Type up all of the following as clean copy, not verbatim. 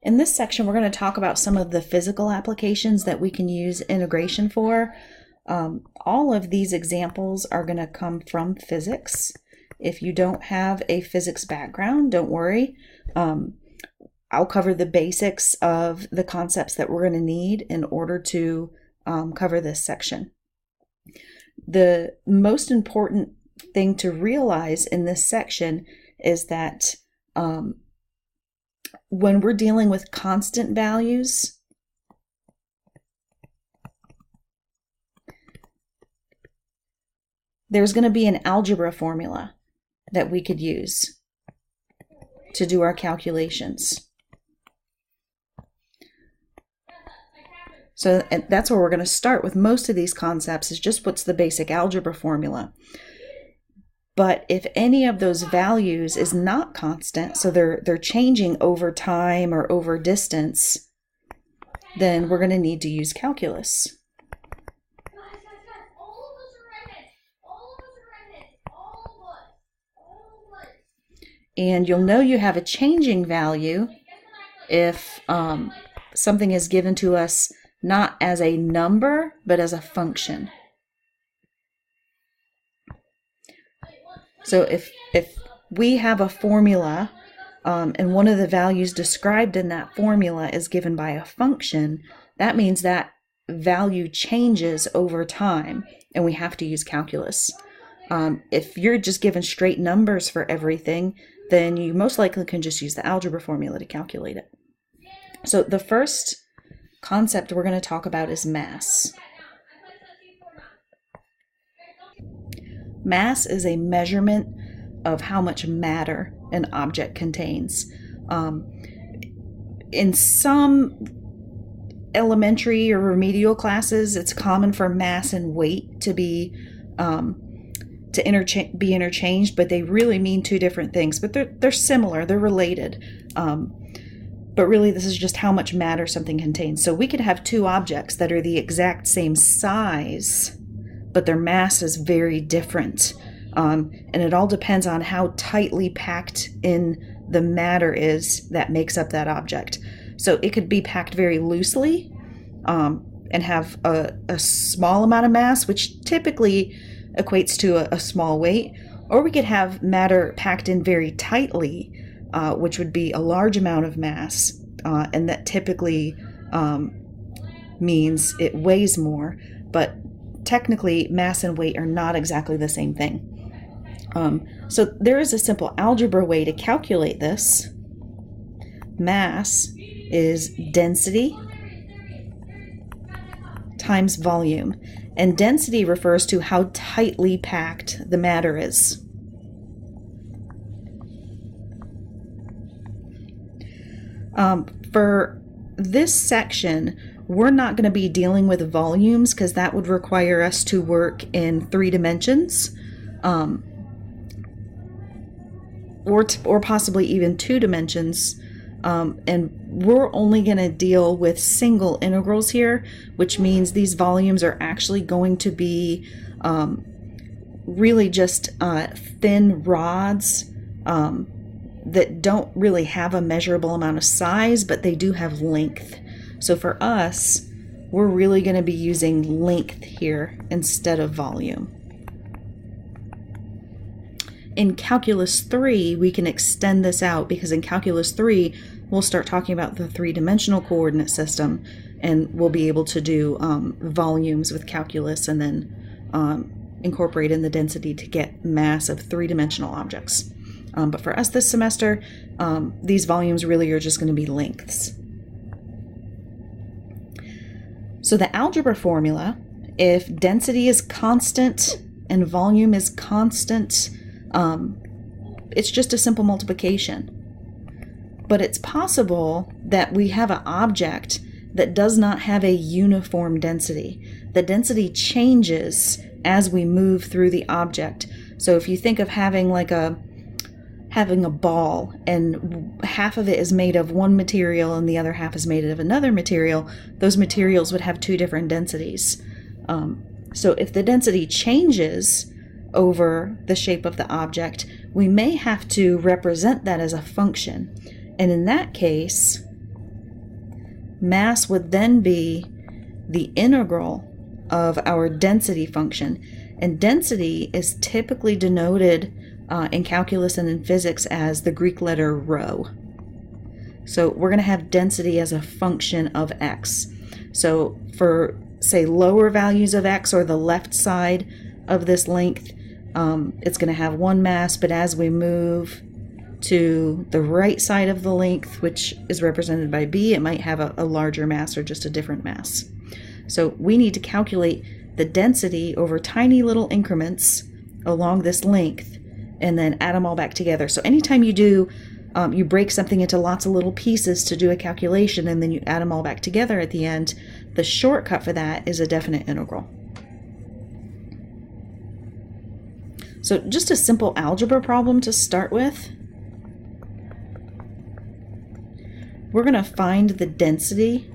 In this section, we're going to talk about some of the physical applications that we can use integration for. All of these examples are going to come from physics. If you don't have a physics background, don't worry. I'll cover the basics of the concepts that we're going to need in order to cover this section. The most important thing to realize in this section is that when we're dealing with constant values, there's going to be an algebra formula that we could use to do our calculations. So that's where we're going to start with most of these concepts, is just what's the basic algebra formula. But if any of those values is not constant, so they're changing over time or over distance, then we're going to need to use calculus. And you'll know you have a changing value if something is given to us not as a number, but as a function. So if we have a formula and one of the values described in that formula is given by a function, that means that value changes over time and we have to use calculus. If you're just given straight numbers for everything, then you most likely can just use the algebra formula to calculate it. So the first concept we're going to talk about is mass. Mass is a measurement of how much matter an object contains. In some elementary or remedial classes, it's common for mass and weight to be interchanged, but they really mean two different things. But they're similar, they're related. But really, this is just how much matter something contains. So we could have two objects that are the exact same size, but their mass is very different. And it all depends on how tightly packed in the matter is that makes up that object. So it could be packed very loosely and have a small amount of mass, which typically equates to a small weight. Or we could have matter packed in very tightly, which would be a large amount of mass. And that typically means it weighs more. But technically, mass and weight are not exactly the same thing. So there is a simple algebra way to calculate this. Mass is density times volume. And density refers to how tightly packed the matter is. For this section, we're not going to be dealing with volumes because that would require us to work in 3 dimensions, or possibly even 2 dimensions. And we're only going to deal with single integrals here, which means these volumes are actually going to be really just thin rods that don't really have a measurable amount of size, but they do have length. So for us, we're really going to be using length here instead of volume. In Calculus 3, we can extend this out because in Calculus 3, we'll start talking about the 3-dimensional coordinate system, and we'll be able to do volumes with calculus and then incorporate in the density to get mass of 3-dimensional objects. But for us this semester, these volumes really are just going to be lengths. So the algebra formula, if density is constant and volume is constant, it's just a simple multiplication. But it's possible that we have an object that does not have a uniform density. The density changes as we move through the object. So if you think of having a ball and half of it is made of one material and the other half is made of another material, those materials would have 2 different densities. So if the density changes over the shape of the object, we may have to represent that as a function. And in that case, mass would then be the integral of our density function. And density is typically denoted in calculus and in physics as the Greek letter rho. So we're going to have density as a function of x. So for, say, lower values of x, or the left side of this length, it's going to have one mass, but as we move to the right side of the length, which is represented by b, it might have a larger mass or just a different mass. So we need to calculate the density over tiny little increments along this length and then add them all back together. So anytime you do, you break something into lots of little pieces to do a calculation and then you add them all back together at the end, the shortcut for that is a definite integral. So just a simple algebra problem to start with. We're going to find the density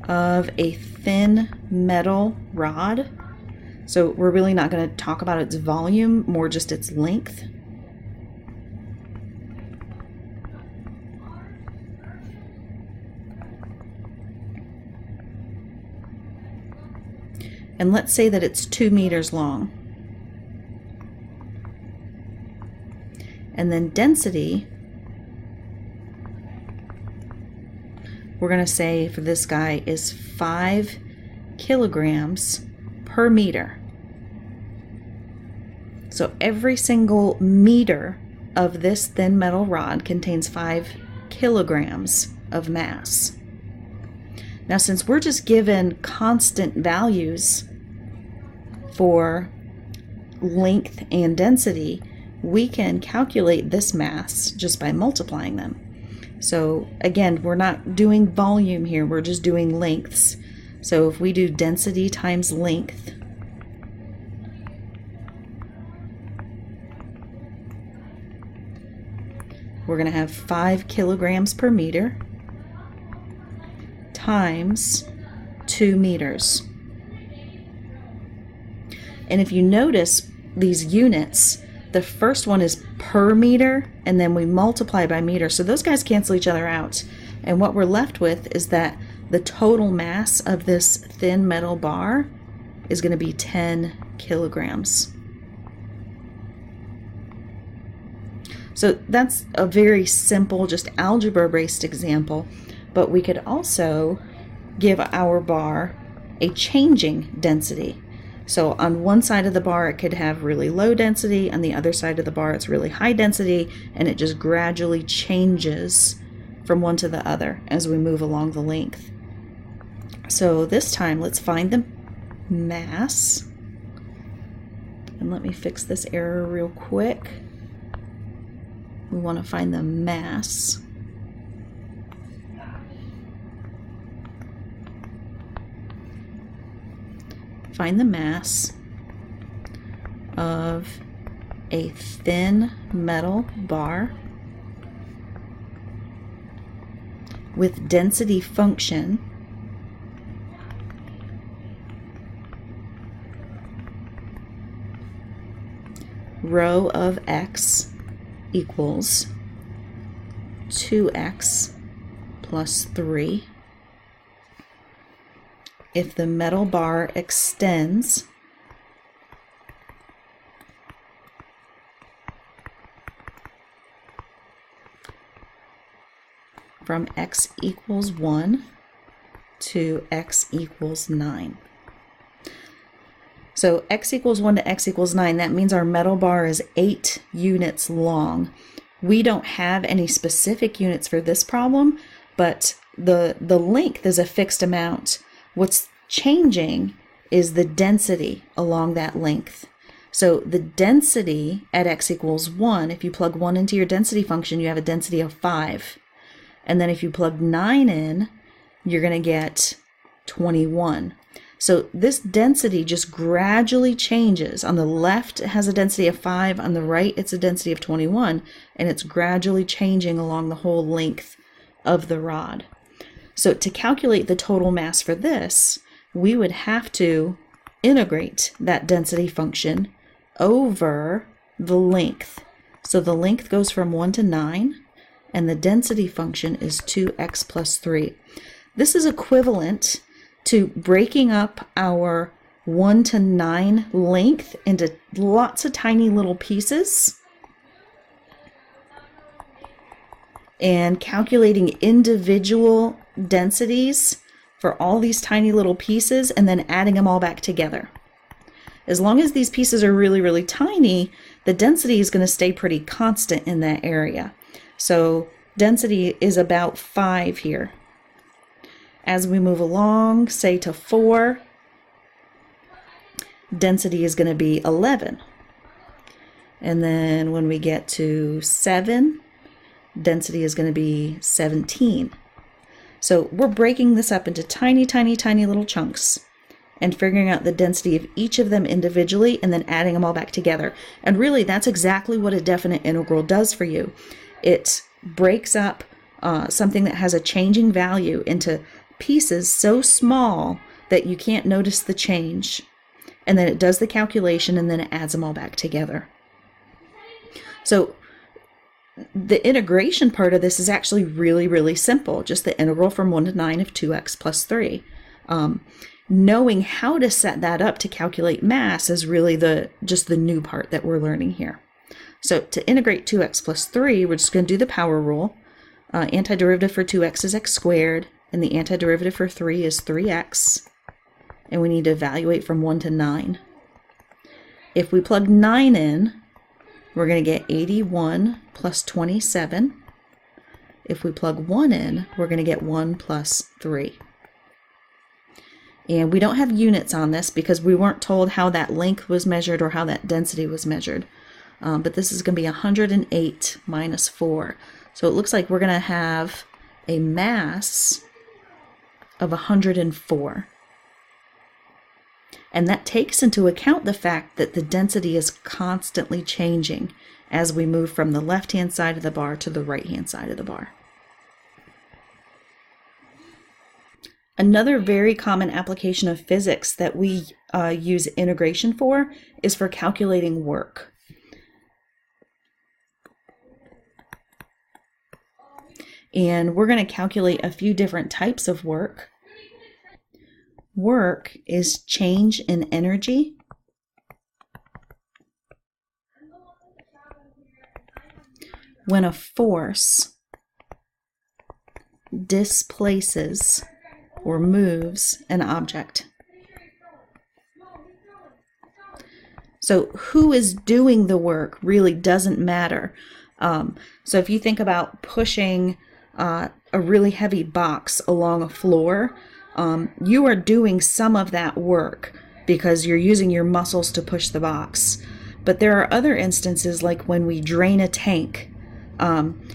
of a thin metal rod. So we're really not going to talk about its volume, more just its length. And let's say that it's 2 meters long. And then density, we're going to say for this guy is 5 kilograms per meter. So every single meter of this thin metal rod contains 5 kilograms of mass. Now, since we're just given constant values for length and density, we can calculate this mass just by multiplying them. So again, we're not doing volume here, we're just doing lengths. So if we do density times length, we're going to have 5 kilograms per meter times 2 meters. And if you notice these units, the first one is per meter, and then we multiply by meter. So those guys cancel each other out. And what we're left with is that the total mass of this thin metal bar is going to be 10 kilograms. So that's a very simple, just algebra-based example. But we could also give our bar a changing density. So on one side of the bar it could have really low density, on the other side of the bar it's really high density, and it just gradually changes from one to the other as we move along the length. So this time let's find the mass. And let me fix this error real quick. We want to find the mass of a thin metal bar with density function rho of x equals 2x plus 3 if the metal bar extends from x equals 1 to x equals 9. So x equals 1 to x equals 9, that means our metal bar is 8 units long. We don't have any specific units for this problem, but the length is a fixed amount. What's changing is the density along that length. So the density at x equals 1, if you plug 1 into your density function, you have a density of 5. And then if you plug 9 in, you're going to get 21. So this density just gradually changes. On the left, it has a density of 5. On the right, it's a density of 21. And it's gradually changing along the whole length of the rod. So to calculate the total mass for this, we would have to integrate that density function over the length. So the length goes from 1 to 9, and the density function is 2x plus 3. This is equivalent to breaking up our 1 to 9 length into lots of tiny little pieces and calculating individual densities for all these tiny little pieces and then adding them all back together. As long as these pieces are really, really tiny, the density is going to stay pretty constant in that area. So density is about 5 here. As we move along, say to 4, density is going to be 11. And then when we get to 7, density is going to be 17. So we're breaking this up into tiny, tiny, tiny little chunks and figuring out the density of each of them individually and then adding them all back together. And really, that's exactly what a definite integral does for you. It breaks up something that has a changing value into pieces so small that you can't notice the change. And then it does the calculation and then it adds them all back together. So the integration part of this is actually really, really simple. Just the integral from 1 to 9 of 2x plus 3. Knowing how to set that up to calculate mass is really just the new part that we're learning here. So to integrate 2x plus 3, we're just going to do the power rule. Antiderivative for 2x is x squared, and the antiderivative for 3 is 3x. And we need to evaluate from 1 to 9. If we plug 9 in, we're going to get 81 plus 27. If we plug 1 in, we're going to get 1 plus 3. And we don't have units on this because we weren't told how that length was measured or how that density was measured. But this is going to be 108 minus 4. So it looks like we're going to have a mass of 104. And that takes into account the fact that the density is constantly changing as we move from the left-hand side of the bar to the right-hand side of the bar. Another very common application of physics that we use integration for is for calculating work. And we're going to calculate a few different types of work. Work is change in energy. When a force displaces or moves an object. So who is doing the work really doesn't matter. So if you think about pushing a really heavy box along a floor, you are doing some of that work because you're using your muscles to push the box. But there are other instances like when we drain a tank.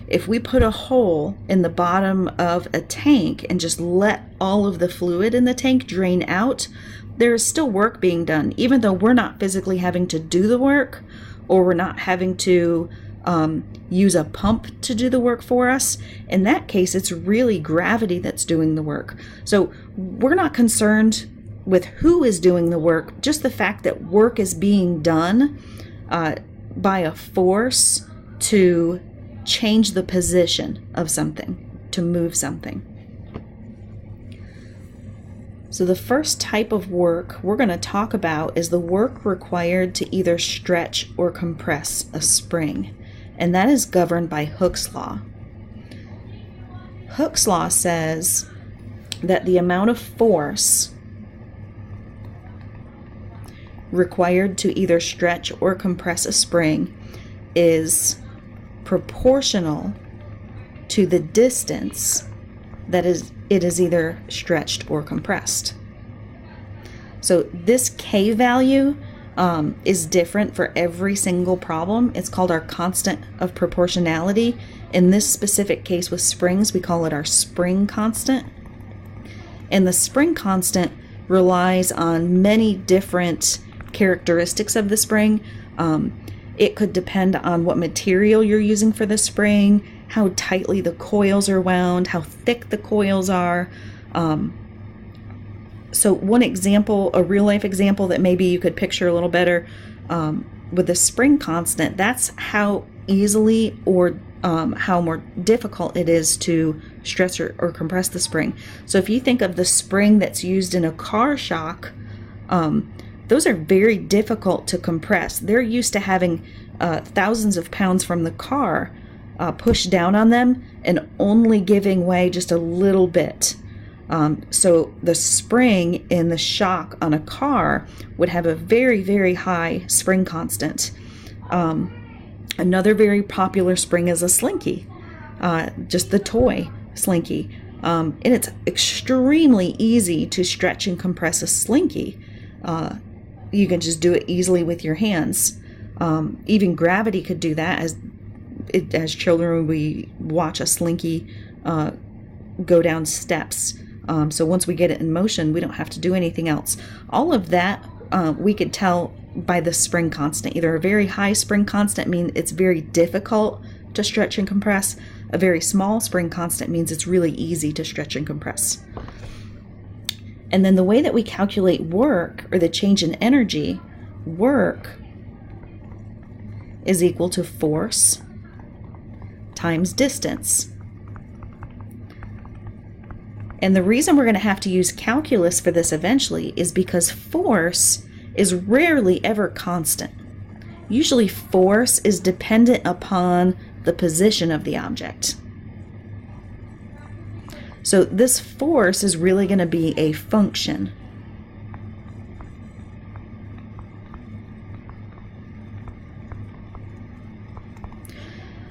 If we put a hole in the bottom of a tank and just let all of the fluid in the tank drain out, there is still work being done, even though we're not physically having to do the work, or we're not having to use a pump to do the work for us. In that case, it's really gravity that's doing the work. So we're not concerned with who is doing the work, just the fact that work is being done by a force to change the position of something, to move something. So the first type of work we're going to talk about is the work required to either stretch or compress a spring, and that is governed by Hooke's law. Hooke's law says that the amount of force required to either stretch or compress a spring is proportional to the distance that it is either stretched or compressed. So this K value is different for every single problem. It's called our constant of proportionality. In this specific case with springs, we call it our spring constant. And the spring constant relies on many different characteristics of the spring. It could depend on what material you're using for the spring, how tightly the coils are wound, how thick the coils are. So one example, a real life example that maybe you could picture a little better, with the spring constant, that's how easily or how more difficult it is to stretch or compress the spring. So if you think of the spring that's used in a car shock, those are very difficult to compress. They're used to having thousands of pounds from the car pushed down on them and only giving way just a little bit. So the spring in the shock on a car would have a very, very high spring constant. Another very popular spring is a Slinky, just the toy Slinky. And it's extremely easy to stretch and compress a Slinky. You can just do it easily with your hands. Even gravity could do that. As children, we watch a Slinky go down steps. So once we get it in motion, we don't have to do anything else. All of that we could tell by the spring constant. Either a very high spring constant means it's very difficult to stretch and compress. A very small spring constant means it's really easy to stretch and compress. And then the way that we calculate work, or the change in energy, work is equal to force times distance. And the reason we're going to have to use calculus for this eventually is because force is rarely ever constant. Usually force is dependent upon the position of the object. So this force is really going to be a function.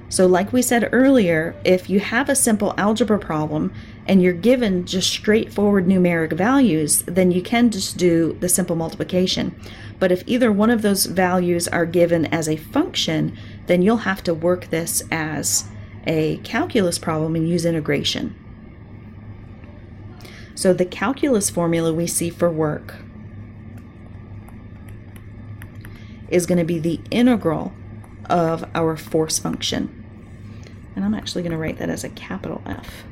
So like we said earlier, if you have a simple algebra problem and you're given just straightforward numeric values, then you can just do the simple multiplication. But if either one of those values are given as a function, then you'll have to work this as a calculus problem and use integration. So the calculus formula we see for work is going to be the integral of our force function. And I'm actually going to write that as a capital F.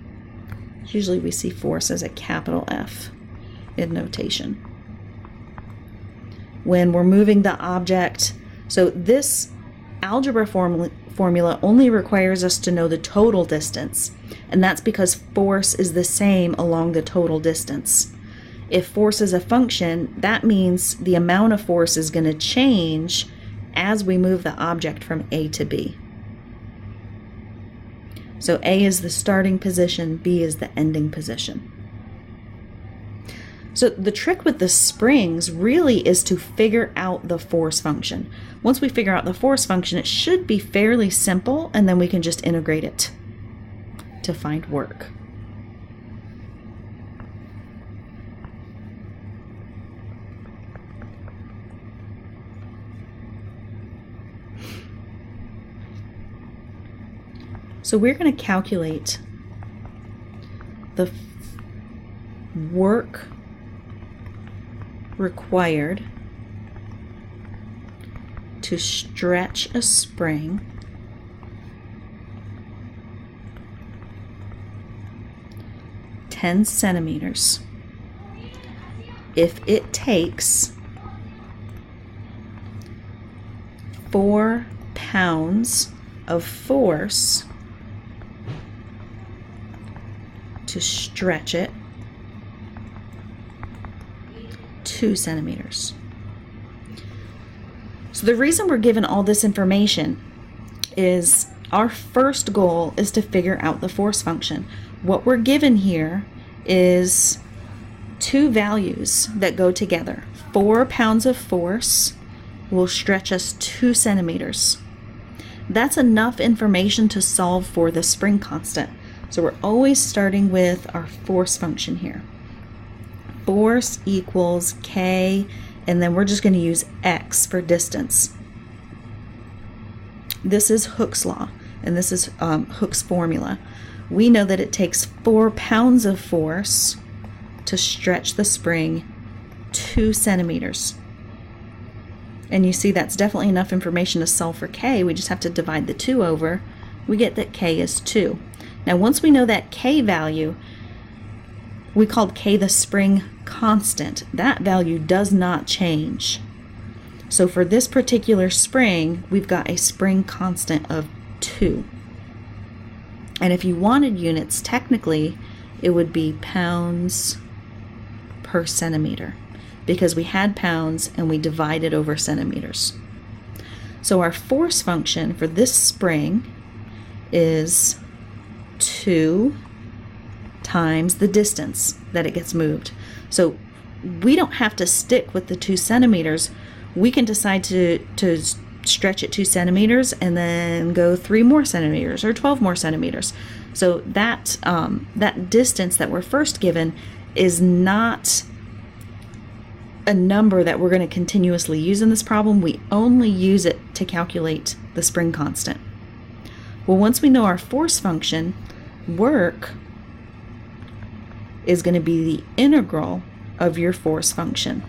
Usually we see force as a capital F in notation. When we're moving the object, so this algebra formula only requires us to know the total distance, and that's because force is the same along the total distance. If force is a function, that means the amount of force is going to change as we move the object from A to B. So A is the starting position, B is the ending position. So the trick with the springs really is to figure out the force function. Once we figure out the force function, it should be fairly simple, and then we can just integrate it to find work. So we're going to calculate the work required to stretch a spring (10 centimeters) if it takes 4 pounds of force to stretch it 2 centimeters. So the reason we're given all this information is our first goal is to figure out the force function. What we're given here is two values that go together. 4 pounds of force will stretch us 2 centimeters. That's enough information to solve for the spring constant. So we're always starting with our force function here. Force equals K, and then we're just going to use X for distance. This is Hooke's law, and this is Hooke's formula. We know that it takes 4 pounds of force to stretch the spring 2 centimeters. And you see that's definitely enough information to solve for K. We just have to divide the 2 over. We get that K is 2. Now once we know that K value, we called K the spring constant. That value does not change. So for this particular spring, we've got a spring constant of 2. And if you wanted units, technically, it would be pounds per centimeter, because we had pounds and we divided over centimeters. So our force function for this spring is 2 times the distance that it gets moved. So we don't have to stick with the 2 centimeters. We can decide to stretch it 2 centimeters and then go 3 more centimeters or 12 more centimeters. So that that distance that we're first given is not a number that we're going to continuously use in this problem. We only use it to calculate the spring constant. Well, once we know our force function, work is going to be the integral of your force function.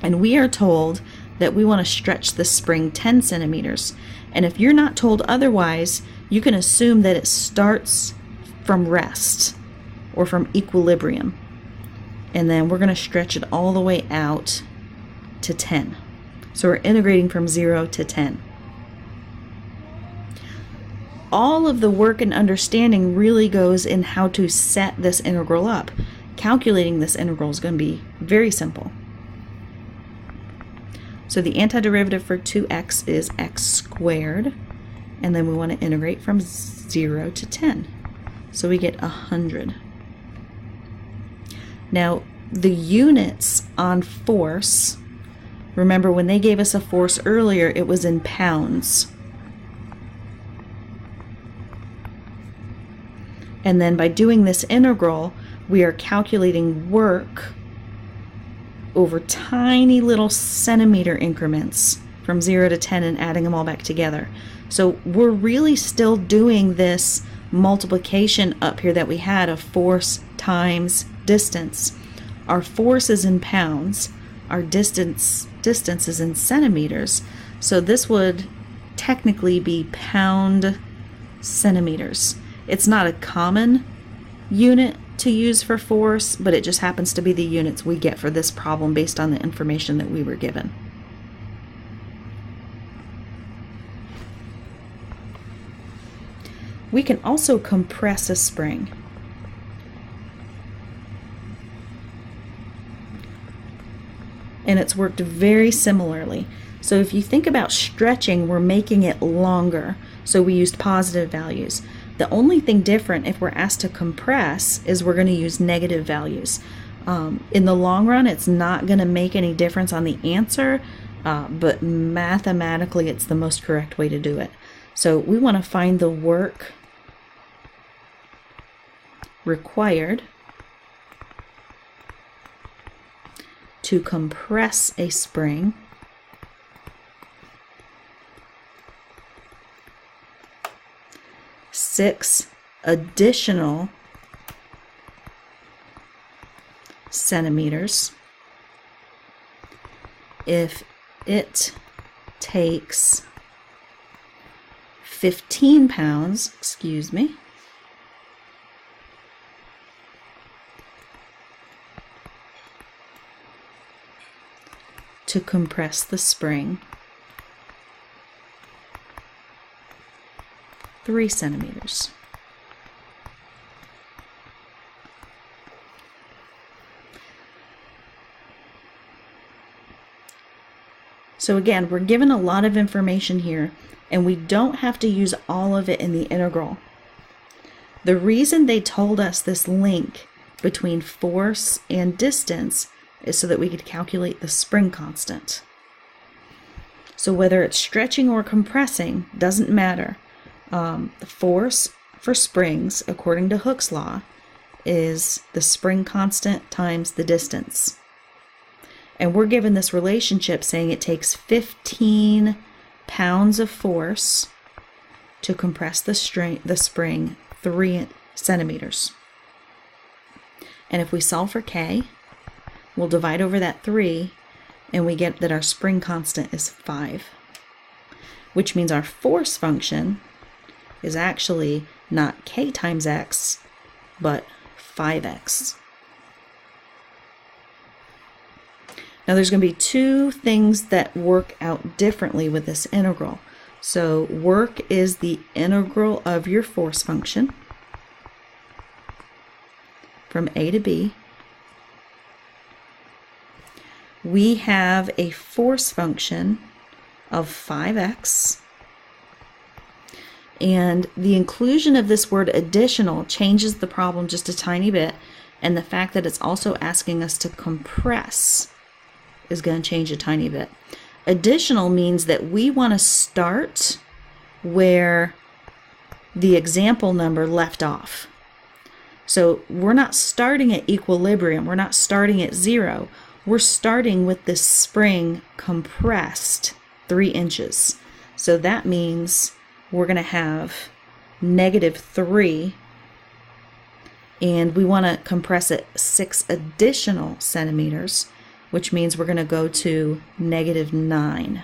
And we are told that we want to stretch the spring 10 centimeters. And if you're not told otherwise, you can assume that it starts from rest or from equilibrium. And then we're going to stretch it all the way out to 10. So we're integrating from 0 to 10. All of the work and understanding really goes in how to set this integral up. Calculating this integral is going to be very simple. So the antiderivative for 2x is x squared, and then we want to integrate from 0 to 10. So we get 100. Now, the units on force, remember when they gave us a force earlier, it was in pounds. And then by doing this integral, we are calculating work over tiny little centimeter increments from 0 to 10 and adding them all back together. So we're really still doing this multiplication up here that we had of force times distance. Our force is in pounds, our distance is in centimeters, so this would technically be pound centimeters. It's not a common unit to use for force, but it just happens to be the units we get for this problem based on the information that we were given. We can also compress a spring. And it's worked very similarly. So if you think about stretching, we're making it longer. So we used positive values. The only thing different if we're asked to compress is we're going to use negative values. In the long run, it's not going to make any difference on the answer, but mathematically it's the most correct way to do it. So we want to find the work required to compress a spring six additional centimeters if it takes 15 pounds, to compress the spring 3 centimeters. So again, we're given a lot of information here, and we don't have to use all of it in the integral. The reason they told us this link between force and distance is so that we could calculate the spring constant. So whether it's stretching or compressing, doesn't matter. The force for springs, according to Hooke's law, is the spring constant times the distance. And we're given this relationship saying it takes 15 pounds of force to compress the spring 3 centimeters. And if we solve for K, we'll divide over that 3, and we get that our spring constant is 5, which means our force function is actually not K times X, but 5X. Now there's going to be two things that work out differently with this integral. So work is the integral of your force function from A to B. We have a force function of 5x. And the inclusion of this word additional changes the problem just a tiny bit. And the fact that it's also asking us to compress is going to change a tiny bit. Additional means that we want to start where the example number left off. So we're not starting at equilibrium. We're not starting at 0. We're starting with this spring compressed 3 inches. So that means we're going to have -3, and we want to compress it 6 additional centimeters, which means we're going to go to -9.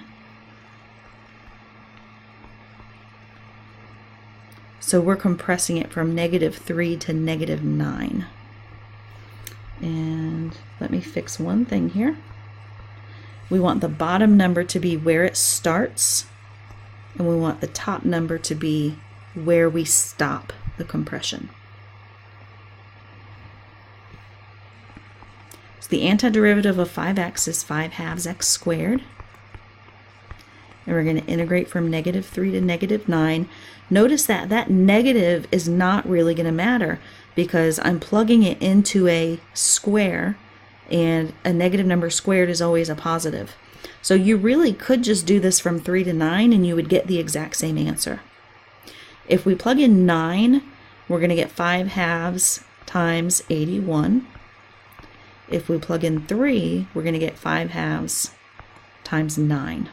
So we're compressing it from -3 to -9. And let me fix one thing here. We want the bottom number to be where it starts, and we want the top number to be where we stop the compression. So the antiderivative of 5x is 5/2 x squared. And we're going to integrate from -3 to -9. Notice that that negative is not really going to matter because I'm plugging it into a square, and a negative number squared is always a positive. So you really could just do this from 3 to 9 and you would get the exact same answer. If we plug in 9, we're going to get 5/2 times 81. If we plug in 3, we're going to get 5/2 times 9.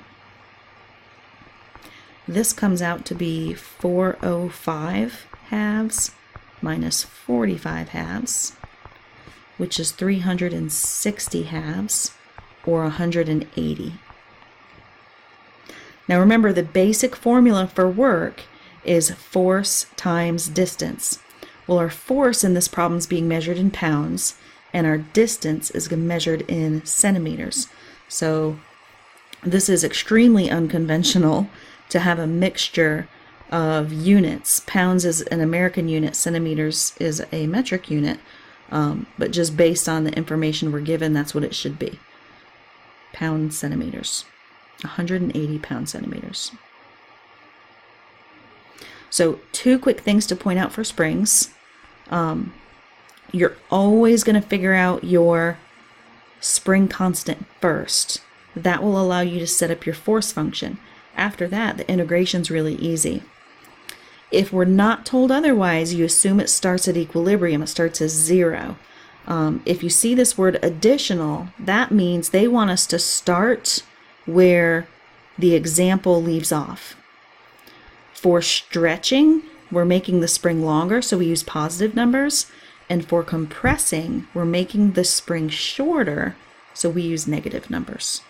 This comes out to be 405 halves minus 45 halves, which is 360 halves, or 180. Now remember, the basic formula for work is force times distance. Well, our force in this problem is being measured in pounds, and our distance is measured in centimeters. So this is extremely unconventional to have a mixture of units. Pounds is an American unit, centimeters is a metric unit, but just based on the information we're given, that's what it should be. Pound centimeters, 180 pound centimeters. So 2 quick things to point out for springs. You're always going to figure out your spring constant first. That will allow you to set up your force function. After that, the integration's really easy. If we're not told otherwise, you assume it starts at equilibrium. It starts as 0. If you see this word additional, that means they want us to start where the example leaves off. For stretching, we're making the spring longer, so we use positive numbers. And for compressing, we're making the spring shorter, so we use negative numbers.